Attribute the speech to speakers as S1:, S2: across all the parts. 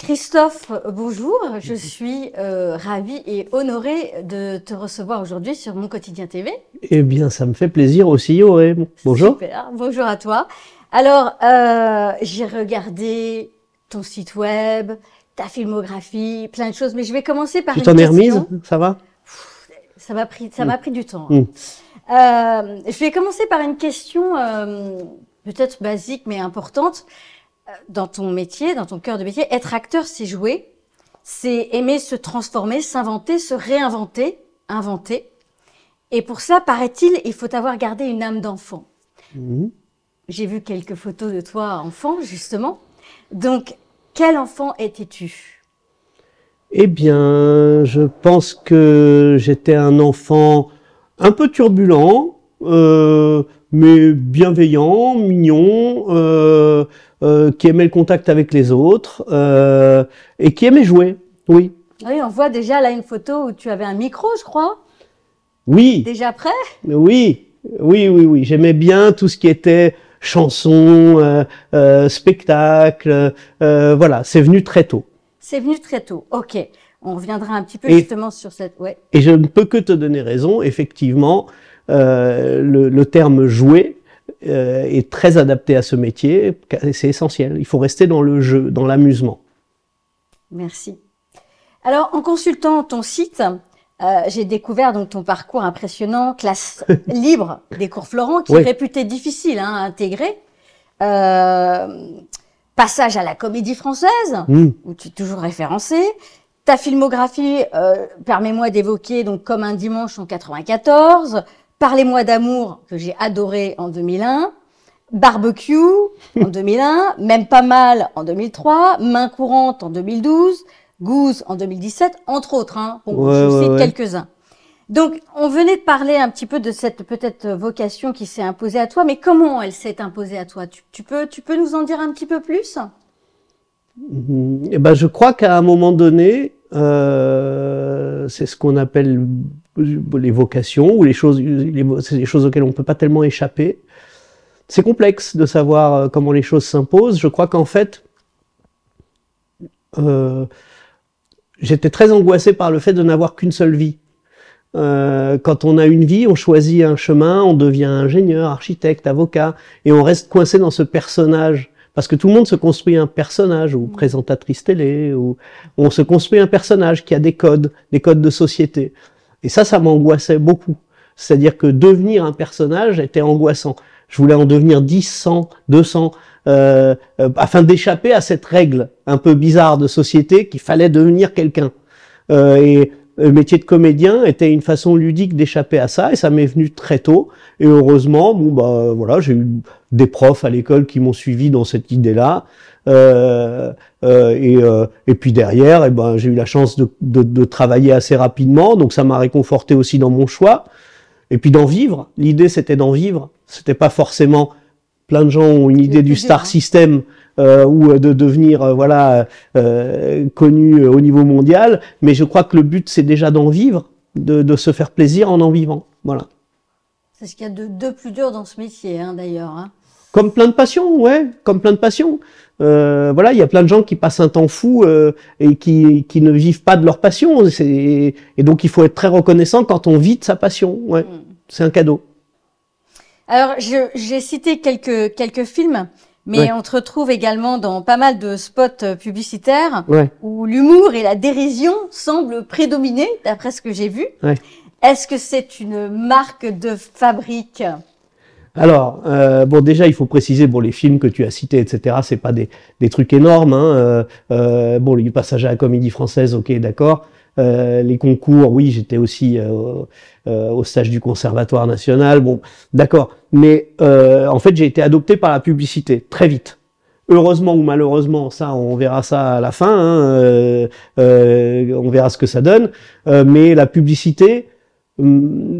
S1: Christophe, bonjour. Je suis ravie et honorée de te recevoir aujourd'hui sur Mon Quotidien TV.
S2: Eh bien, ça me fait plaisir aussi, Auré. Bonjour.
S1: Super, bonjour à toi. Alors, j'ai regardé ton site web, ta filmographie, plein de choses, mais je vais commencer par une question.
S2: Tu t'en es remise, ça va?
S1: Ça m'a pris du temps.
S2: Mm.
S1: Je vais commencer par une question peut-être basique mais importante. Dans ton métier, dans ton cœur de métier, être acteur, c'est jouer, c'est aimer se transformer, s'inventer, se réinventer, inventer. Et pour ça, paraît-il, il faut avoir gardé une âme d'enfant.
S2: Mmh.
S1: J'ai vu quelques photos de toi enfant, justement. Donc, quel enfant étais-tu?
S2: Eh bien, je pense que j'étais un enfant un peu turbulent, mais bienveillant, mignon, qui aimait le contact avec les autres et qui aimait jouer, oui.
S1: Oui, on voit déjà là une photo où tu avais un micro, je crois.
S2: Oui.
S1: Déjà prêt?
S2: Oui, oui. J'aimais bien tout ce qui était chansons, spectacles, voilà, c'est venu très tôt.
S1: C'est venu très tôt, ok. On reviendra un petit peu justement sur cette... Ouais.
S2: Et je ne peux que te donner raison, effectivement, le terme « jouer » est très adapté à ce métier, c'est essentiel. Il faut rester dans le jeu, dans l'amusement.
S1: Merci. Alors, en consultant ton site, j'ai découvert donc ton parcours impressionnant, classe libre des cours Florent, qui est réputé difficile à intégrer. Passage à la Comédie Française, où tu es toujours référencé. Ta filmographie, permets-moi d'évoquer donc Comme un dimanche en 94, Parlez-moi d'amour, que j'ai adoré en 2001, Barbecue en 2001, Même pas mal en 2003, Main courante en 2012, Goose en 2017, entre autres. Hein. Bon, je cite quelques-uns. Donc, on venait de parler un petit peu de cette peut-être vocation qui s'est imposée à toi, mais comment elle s'est imposée à toi? Tu peux nous en dire un petit peu plus?
S2: Eh ben, je crois qu'à un moment donné, c'est ce qu'on appelle les vocations ou les choses auxquelles on peut pas tellement échapper. C'est complexe de savoir comment les choses s'imposent. Je crois qu'en fait, j'étais très angoissé par le fait de n'avoir qu'une seule vie. Quand on a une vie, on choisit un chemin, on devient ingénieur, architecte, avocat, et on reste coincé dans ce personnage. Parce que tout le monde se construit un personnage, ou présentatrice télé, ou on se construit un personnage qui a des codes de société. Et ça m'angoissait beaucoup. C'est-à-dire que devenir un personnage était angoissant. Je voulais en devenir 10, 100, 200, afin d'échapper à cette règle un peu bizarre de société qu'il fallait devenir quelqu'un. Et le métier de comédien était une façon ludique d'échapper à ça, et ça m'est venu très tôt. Et heureusement, bon bah voilà, j'ai eu des profs à l'école qui m'ont suivi dans cette idée-là. Et puis derrière, eh ben j'ai eu la chance de travailler assez rapidement, donc ça m'a réconforté aussi dans mon choix. Et puis d'en vivre. L'idée c'était d'en vivre. C'était pas forcément, plein de gens ont une idée du star system ou de devenir connu au niveau mondial, mais je crois que le but c'est déjà d'en vivre, de se faire plaisir en vivant. Voilà.
S1: C'est ce qu'il y a de plus dur dans ce métier, hein, d'ailleurs. Hein.
S2: Comme plein de passions, comme plein de passions. Voilà, il y a plein de gens qui passent un temps fou et qui ne vivent pas de leur passion. Et donc il faut être très reconnaissant quand on vit de sa passion. Ouais, c'est un cadeau.
S1: Alors j'ai cité quelques films, mais on te retrouve également dans pas mal de spots publicitaires où l'humour et la dérision semblent prédominer, d'après ce que j'ai vu. Est-ce que c'est une marque de fabrique?
S2: Alors, bon, déjà, il faut préciser, bon, les films que tu as cités, etc., c'est pas des trucs énormes, hein. Bon, les passages à la Comédie Française, ok, d'accord. Les concours, oui, j'étais aussi au stage du Conservatoire National, bon, d'accord. Mais en fait, j'ai été adopté par la publicité, très vite. Heureusement ou malheureusement, ça, on verra ça à la fin, hein, on verra ce que ça donne. Mais la publicité,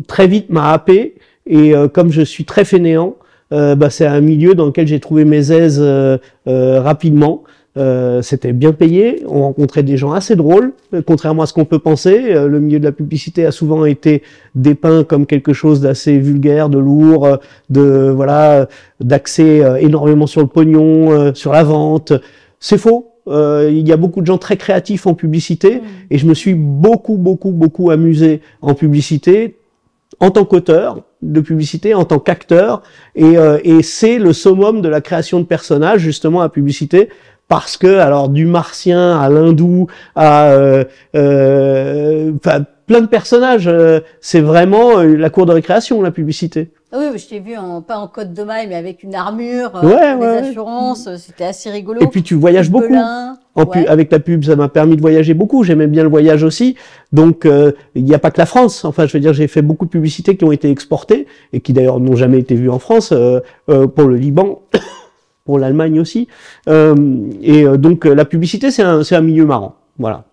S2: très vite m'a happé. Et comme je suis très fainéant, c'est un milieu dans lequel j'ai trouvé mes aises rapidement. C'était bien payé, on rencontrait des gens assez drôles, contrairement à ce qu'on peut penser. Le milieu de la publicité a souvent été dépeint comme quelque chose d'assez vulgaire, de lourd, d'axé énormément sur le pognon, sur la vente. C'est faux. Il y a beaucoup de gens très créatifs en publicité et je me suis beaucoup amusé en publicité en tant qu'auteur de publicité, en tant qu'acteur, et c'est le summum de la création de personnages, justement, à publicité, parce que, alors, du martien à l'hindou, à plein de personnages, c'est vraiment la cour de récréation, la publicité.
S1: Oui, je t'ai vu pas en côte de maille, mais avec une armure, des assurances, c'était assez rigolo.
S2: Et puis tu voyages beaucoup. Avec la pub, ça m'a permis de voyager beaucoup. J'aimais bien le voyage aussi. Donc, il n'y a pas que la France. Enfin, je veux dire, j'ai fait beaucoup de publicités qui ont été exportées et qui d'ailleurs n'ont jamais été vues en France, pour le Liban, pour l'Allemagne aussi. Donc, la publicité, c'est un milieu marrant. Voilà.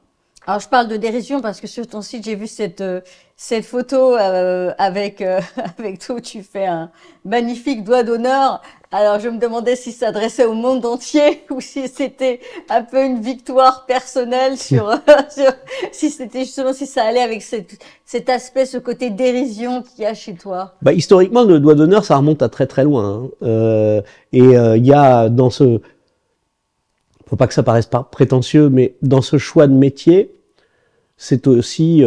S1: Alors, je parle de dérision parce que sur ton site, j'ai vu cette photo avec toi où tu fais un magnifique doigt d'honneur. Alors, je me demandais si ça s'adressait au monde entier ou si c'était un peu une victoire personnelle si c'était justement, si ça allait avec cet aspect, ce côté dérision qu'il y a chez toi.
S2: Bah, historiquement, le doigt d'honneur, ça remonte à très loin. Hein. Il y a dans ce... Faut pas que ça paraisse pas prétentieux, mais dans ce choix de métier, c'est aussi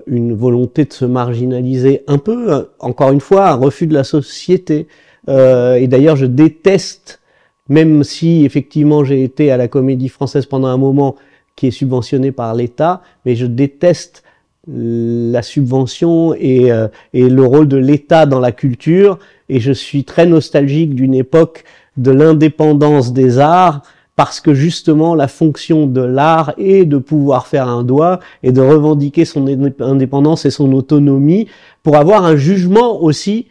S2: une volonté de se marginaliser un peu, encore une fois, un refus de la société. Et d'ailleurs, je déteste, même si effectivement j'ai été à la Comédie Française pendant un moment, qui est subventionnée par l'État, mais je déteste la subvention et le rôle de l'État dans la culture, et je suis très nostalgique d'une époque de l'indépendance des arts, parce que justement la fonction de l'art est de pouvoir faire un doigt et de revendiquer son indépendance et son autonomie pour avoir un jugement aussi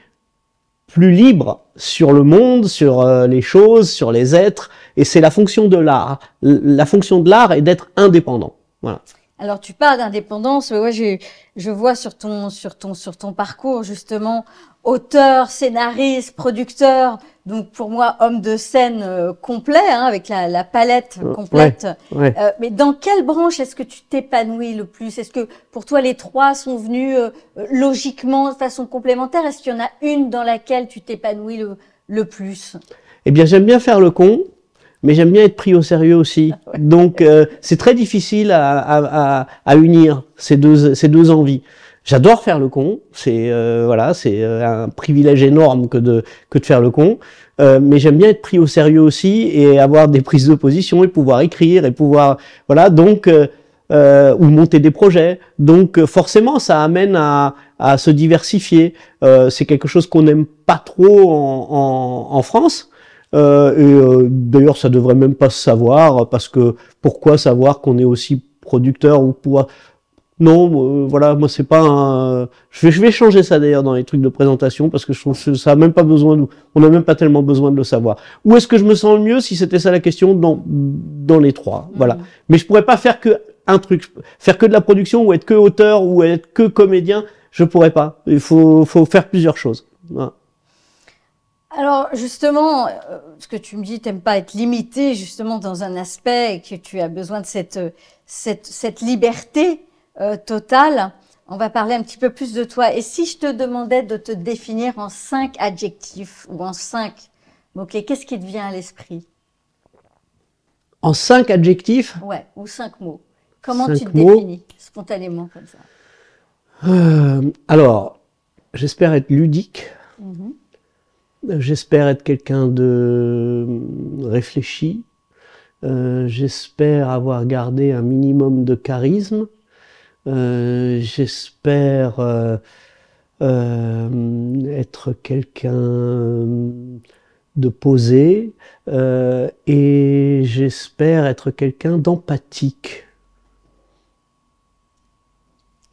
S2: plus libre sur le monde, sur les choses, sur les êtres, et c'est la fonction de l'art. La fonction de l'art est d'être indépendant. Voilà.
S1: Alors tu parles d'indépendance, ouais, je vois sur ton parcours justement auteur, scénariste, producteur, donc pour moi homme de scène complet, hein, avec la palette complète.
S2: Ouais.
S1: Mais dans quelle branche est-ce que tu t'épanouis le plus? Est-ce que pour toi les trois sont venus logiquement de façon complémentaire? Est-ce qu'il y en a une dans laquelle tu t'épanouis le plus?
S2: Eh bien, j'aime bien faire le con, mais j'aime bien être pris au sérieux aussi. Ouais. Donc c'est très difficile à unir ces deux envies. J'adore faire le con, c'est c'est un privilège énorme que de faire le con, mais j'aime bien être pris au sérieux aussi et avoir des prises de position et pouvoir écrire et pouvoir donc ou monter des projets. Donc forcément ça amène à se diversifier. C'est quelque chose qu'on n'aime pas trop en France. D'ailleurs ça devrait même pas se savoir, parce que pourquoi savoir qu'on est aussi producteur ou pour... Non, moi c'est pas un... Je vais changer ça d'ailleurs dans les trucs de présentation, parce que je trouve que ça a même pas besoin on n'a même pas tellement besoin de le savoir. Où est-ce que je me sens le mieux, si c'était ça la question, dans les trois, voilà. Mais je pourrais pas faire que un truc, faire que de la production, ou être que auteur, ou être que comédien, je pourrais pas. Il faut faire plusieurs choses. Voilà.
S1: Alors justement, ce que tu me dis, t'aimes pas être limité justement dans un aspect, et que tu as besoin de cette liberté totale. On va parler un petit peu plus de toi. Et si je te demandais de te définir en 5 adjectifs ou en 5 mots-clés, qu'est-ce qui te vient à l'esprit?
S2: En 5 adjectifs?
S1: Ouais, ou 5 mots. Comment tu te définis spontanément comme ça?
S2: Alors, j'espère être ludique. J'espère être quelqu'un de réfléchi. J'espère avoir gardé un minimum de charisme. J'espère être quelqu'un de posé. Et j'espère être quelqu'un d'empathique.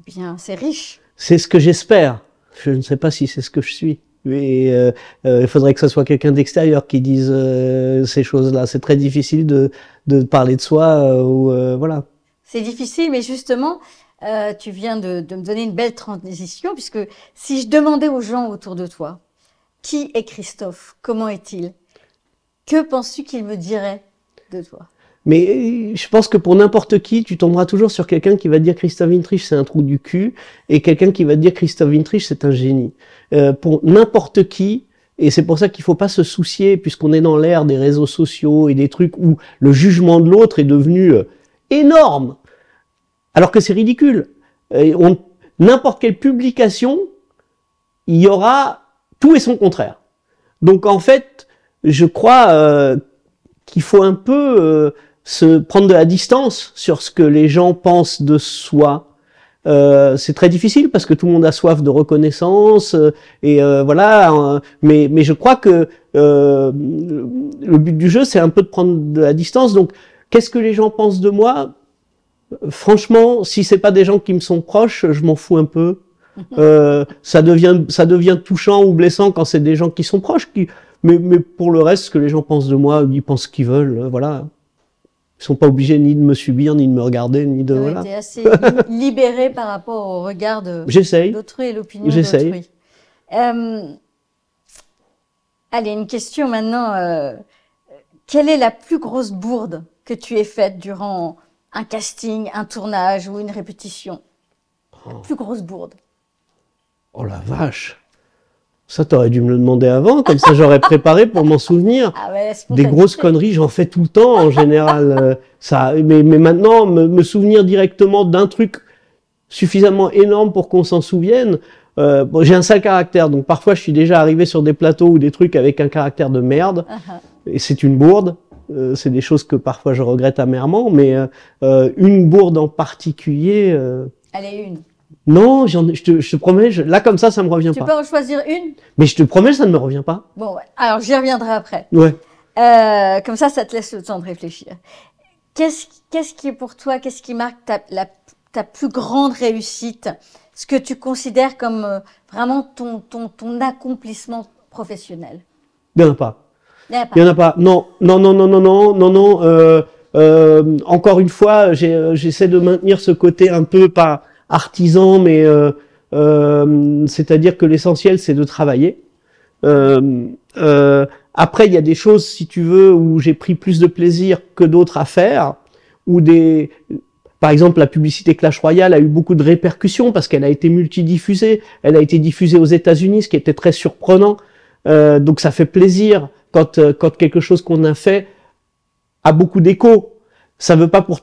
S1: Bien, c'est riche.
S2: C'est ce que j'espère. Je ne sais pas si c'est ce que je suis. Mais il faudrait que ce soit quelqu'un d'extérieur qui dise ces choses-là. C'est très difficile de parler de soi. Voilà.
S1: C'est difficile, mais justement, tu viens de me donner une belle transition, puisque si je demandais aux gens autour de toi, qui est Christophe? Comment est-il? Que penses-tu qu'il me dirait de toi?
S2: Mais je pense que pour n'importe qui, tu tomberas toujours sur quelqu'un qui va te dire Christophe Wintrich, c'est un trou du cul, et quelqu'un qui va te dire Christophe Wintrich, c'est un génie. Pour n'importe qui, Et c'est pour ça qu'il faut pas se soucier, puisqu'on est dans l'ère des réseaux sociaux et des trucs où le jugement de l'autre est devenu énorme, alors que c'est ridicule. N'importe quelle publication, il y aura tout et son contraire. Donc en fait, je crois qu'il faut un peu se prendre de la distance sur ce que les gens pensent de soi. C'est très difficile parce que tout le monde a soif de reconnaissance et voilà. Mais je crois que le but du jeu, c'est un peu de prendre de la distance. Donc, qu'est-ce que les gens pensent de moi? Franchement, si c'est pas des gens qui me sont proches, je m'en fous un peu. Ça devient touchant ou blessant quand c'est des gens qui sont proches. Mais pour le reste, ce que les gens pensent de moi, ils pensent ce qu'ils veulent. Voilà. Ils sont pas obligés ni de me subir, ni de me regarder, ni de... Voilà.
S1: T'es assez libéré par rapport au regard d'autrui et l'opinion d'autrui. Allez, une question maintenant. Quelle est la plus grosse bourde que tu aies faite durant un casting, un tournage ou une répétition? La plus grosse bourde.
S2: Oh la vache! Ça, t'aurais dû me le demander avant, comme ça j'aurais préparé pour m'en souvenir.
S1: Ah ouais,
S2: des grosses conneries, j'en fais tout le temps en général. Mais maintenant, me souvenir directement d'un truc suffisamment énorme pour qu'on s'en souvienne. Bon, j'ai un sale caractère, donc parfois je suis déjà arrivé sur des plateaux ou des trucs avec un caractère de merde, et c'est une bourde. C'est des choses que parfois je regrette amèrement, mais une bourde en particulier...
S1: Allez, une.
S2: Non, je te promets, là comme ça me revient pas.
S1: Tu peux en choisir une?
S2: Mais je te promets, ça ne me revient pas.
S1: Bon, ouais. Alors j'y reviendrai après.
S2: Ouais.
S1: Comme ça te laisse le temps de réfléchir. Qu'est-ce qui est pour toi, qu'est-ce qui marque ta plus grande réussite? Ce que tu considères comme vraiment ton accomplissement professionnel?
S2: Il n'y en a pas. Il n'y en a pas. Non. Encore une fois, j'essaie de maintenir ce côté un peu pas artisan, mais c'est-à-dire que l'essentiel c'est de travailler. Après, il y a des choses, si tu veux, où j'ai pris plus de plaisir que d'autres à faire, ou par exemple, la publicité Clash Royale a eu beaucoup de répercussions parce qu'elle a été multidiffusée. Elle a été diffusée aux États-Unis, ce qui était très surprenant. Donc ça fait plaisir quand quelque chose qu'on a fait a beaucoup d'écho. Ça veut pas pour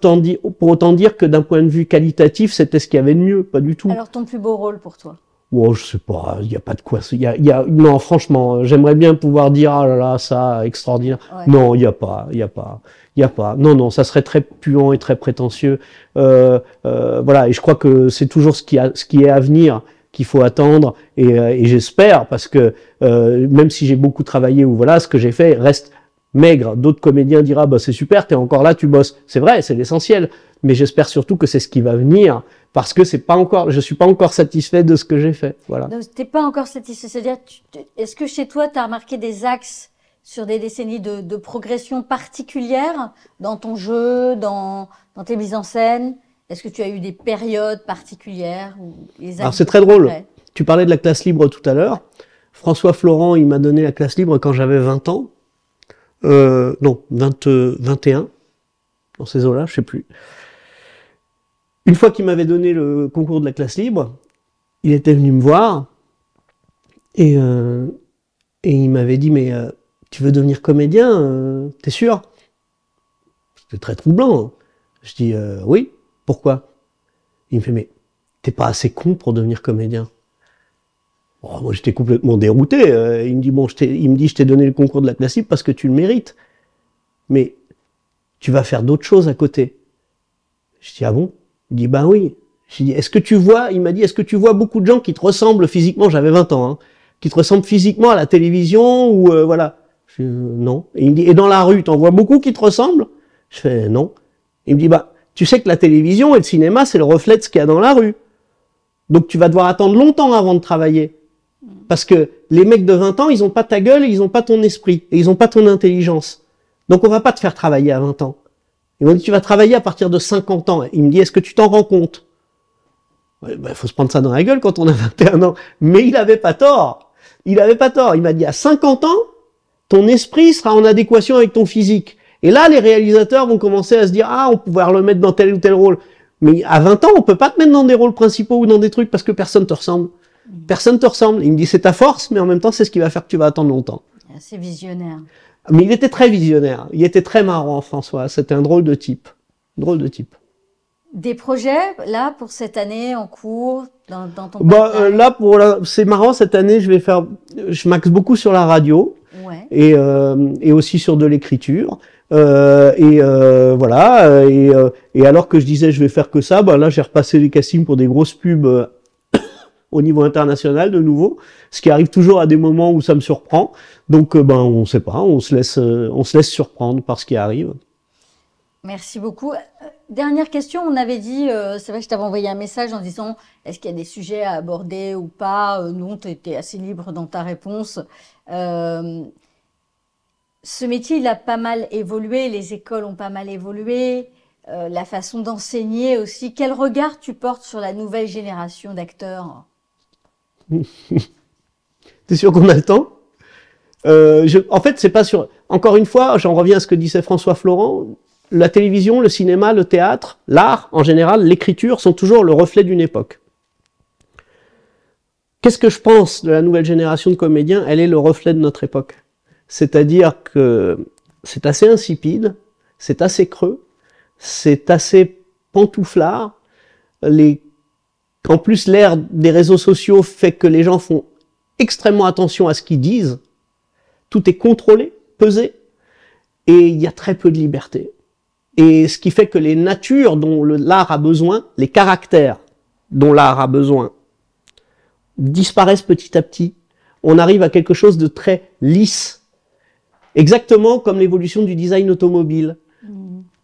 S2: autant dire que d'un point de vue qualitatif, c'était ce qu'il y avait de mieux, pas du tout.
S1: Alors ton plus beau rôle pour toi?
S2: Oh, je sais pas, il y a pas de quoi. Non, franchement, j'aimerais bien pouvoir dire ah là là, ça extraordinaire. Ouais. Non, il y a pas. Non, ça serait très puant et très prétentieux. Voilà, et je crois que c'est toujours ce qui est à venir qu'il faut attendre, et j'espère, parce que même si j'ai beaucoup travaillé ou voilà, ce que j'ai fait reste maigre. D'autres comédiens diront bah c'est super, t'es encore là, tu bosses. C'est vrai, c'est l'essentiel. Mais j'espère surtout que c'est ce qui va venir, parce que je suis pas encore satisfait de ce que j'ai fait. Voilà.
S1: Donc t'es pas encore satisfait. C'est-à-dire, est-ce que chez toi t'as remarqué des axes sur des décennies de progression particulière dans ton jeu, dans tes mises en scène? Est-ce que tu as eu des périodes particulières ou les
S2: Alors c'est très drôle. Tu parlais de la classe libre tout à l'heure. François Florent, il m'a donné la classe libre quand j'avais 20 ans. Non, 21. Dans ces eaux-là, je sais plus. Une fois qu'il m'avait donné le concours de la classe libre, il était venu me voir et il m'avait dit mais tu veux devenir comédien, t'es sûr? C'était très troublant. Je dis oui. Pourquoi? Il me fait mais t'es pas assez con pour devenir comédien. Oh, moi j'étais complètement dérouté. Il me dit bon, je t'ai donné le concours de la classe libre parce que tu le mérites. Mais tu vas faire d'autres choses à côté. Je dis ah bon? Il dit ben oui. J'ai dit est-ce que tu vois? Il m'a dit est-ce que tu vois beaucoup de gens qui te ressemblent physiquement? J'avais 20 ans, hein, qui te ressemblent physiquement à la télévision ou voilà. Je dis non. Et il me dit et dans la rue, t'en vois beaucoup qui te ressemblent? Je fais non. Il me dit bah tu sais que la télévision et le cinéma c'est le reflet de ce qu'il y a dans la rue. Donc tu vas devoir attendre longtemps avant de travailler. Parce que les mecs de 20 ans, ils ont pas ta gueule, et ils ont pas ton esprit, et ils ont pas ton intelligence. Donc on va pas te faire travailler à 20 ans. Ils m'ont dit tu vas travailler à partir de 50 ans. Il me dit est-ce que tu t'en rends compte? Ouais, bah, faut se prendre ça dans la gueule quand on a 21 ans. Mais il avait pas tort. Il m'a dit à 50 ans, ton esprit sera en adéquation avec ton physique. Et là, les réalisateurs vont commencer à se dire ah, on peut pouvoir le mettre dans tel ou tel rôle. Mais à 20 ans, on peut pas te mettre dans des rôles principaux ou dans des trucs parce que personne te ressemble. Personne te ressemble. Il me dit, c'est ta force, mais en même temps, c'est ce qui va faire que tu vas attendre longtemps.
S1: C'est visionnaire.
S2: Mais il était très visionnaire. Il était très marrant, François. C'était un drôle de type. Drôle de type.
S1: Des projets, là, pour cette année, en cours, dans ton
S2: là, c'est marrant, cette année, je m'axe beaucoup sur la radio.
S1: Ouais.
S2: Et aussi sur de l'écriture. Voilà. Et alors que je disais, je vais faire que ça, là, j'ai repassé les castings pour des grosses pubs au niveau international de nouveau, ce qui arrive toujours à des moments où ça me surprend. Donc, on sait pas, on se laisse surprendre par ce qui arrive.
S1: Merci beaucoup. Dernière question, on avait dit, c'est vrai que je t'avais envoyé un message en disant, est-ce qu'il y a des sujets à aborder ou pas? Non, tu étais assez libre dans ta réponse. Ce métier, il a pas mal évolué, les écoles ont pas mal évolué, la façon d'enseigner aussi. Quel regard tu portes sur la nouvelle génération d'acteurs?
S2: T'es sûr qu'on a le temps? En fait, c'est pas sur... Encore une fois, j'en reviens à ce que disait François Florent. La télévision, le cinéma, le théâtre, l'art, en général, l'écriture, sont toujours le reflet d'une époque. Qu'est-ce que je pense de la nouvelle génération de comédiens? Elle est le reflet de notre époque. C'est-à-dire que c'est assez insipide, c'est assez creux, c'est assez pantouflard. En plus, l'ère des réseaux sociaux fait que les gens font extrêmement attention à ce qu'ils disent. Tout est contrôlé, pesé, et il y a très peu de liberté. Et ce qui fait que les natures dont l'art a besoin, les caractères dont l'art a besoin, disparaissent petit à petit. On arrive à quelque chose de très lisse. Exactement comme l'évolution du design automobile.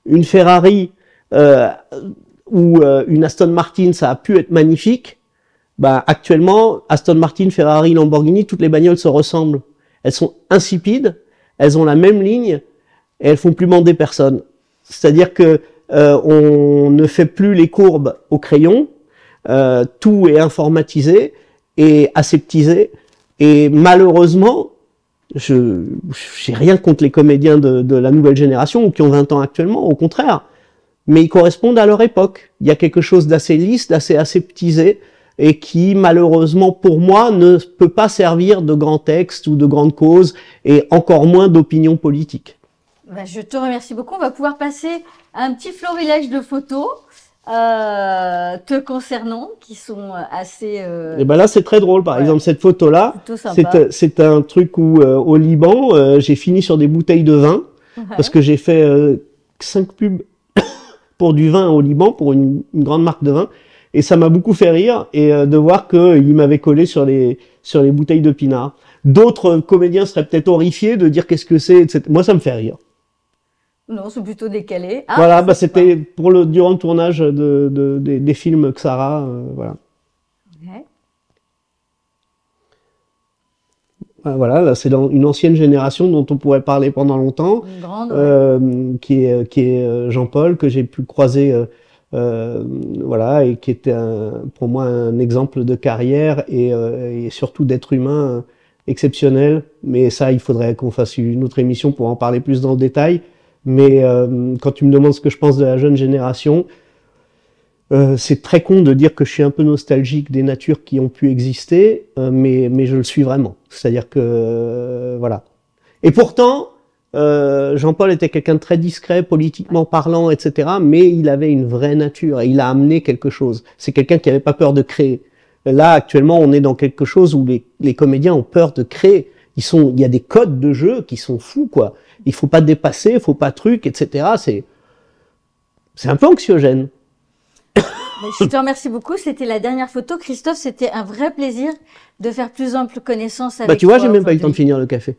S2: Une Ferrari ou une Aston Martin, ça a pu être magnifique. Actuellement, Aston Martin, Ferrari, Lamborghini, toutes les bagnoles se ressemblent. Elles sont insipides, elles ont la même ligne et elles font plus bander personne. C'est-à-dire que on ne fait plus les courbes au crayon, tout est informatisé et aseptisé. Et malheureusement, j'ai rien contre les comédiens de la nouvelle génération ou qui ont 20 ans actuellement, au contraire. Mais ils correspondent à leur époque. Il y a quelque chose d'assez lisse, d'assez aseptisé et qui, malheureusement, pour moi, ne peut pas servir de grand texte ou de grande cause et encore moins d'opinion politique.
S1: Je te remercie beaucoup. On va pouvoir passer à un petit florilège de photos te concernant, qui sont assez...
S2: Et là, c'est très drôle. Par exemple, cette photo-là, c'est un truc où, au Liban, j'ai fini sur des bouteilles de vin, parce que j'ai fait 5 pubs pour du vin au Liban, pour une grande marque de vin, et ça m'a beaucoup fait rire, et de voir qu'il m'avait collé sur les bouteilles de pinard. D'autres comédiens seraient peut-être horrifiés de dire qu'est-ce que c'est, etc. Moi, ça me fait rire.
S1: Non, c'est plutôt décalé. Ah,
S2: voilà, c'était durant le tournage des films Xara, voilà.
S1: Ouais.
S2: Voilà, là c'est une ancienne génération dont on pourrait parler pendant longtemps,
S1: une grande,
S2: qui est Jean-Paul, que j'ai pu croiser, voilà, et qui était pour moi un exemple de carrière et surtout d'être humain exceptionnel. Mais ça, il faudrait qu'on fasse une autre émission pour en parler plus dans le détail. Mais quand tu me demandes ce que je pense de la jeune génération, c'est très con de dire que je suis un peu nostalgique des natures qui ont pu exister, mais je le suis vraiment. C'est-à-dire que voilà. Et pourtant, Jean-Paul était quelqu'un de très discret, politiquement parlant, etc. Mais il avait une vraie nature et il a amené quelque chose. C'est quelqu'un qui n'avait pas peur de créer. Là, actuellement, on est dans quelque chose où les comédiens ont peur de créer. Il y a des codes de jeu qui sont fous, quoi. Il faut pas dépasser, il faut pas truc, etc. C'est un peu anxiogène.
S1: Je te remercie beaucoup. C'était la dernière photo. Christophe, c'était un vrai plaisir de faire plus ample connaissance avec toi.
S2: Tu vois, j'ai même pas eu le temps de finir le café.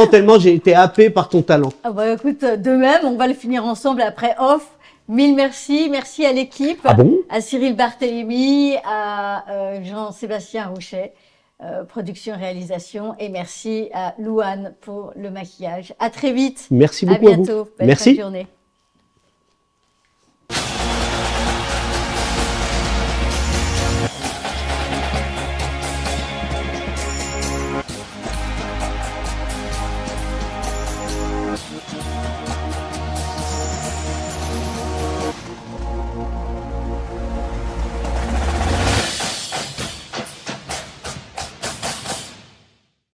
S2: tellement j'ai été happé par ton talent.
S1: Ah écoute, de même, on va le finir ensemble après off. Mille merci. Merci à l'équipe.
S2: Ah bon?
S1: À Cyril Barthélémy, à Jean-Sébastien Rouchet. Production, réalisation, et merci à Louane pour le maquillage. À très vite.
S2: Merci beaucoup.
S1: À bientôt. Belle fin de journée.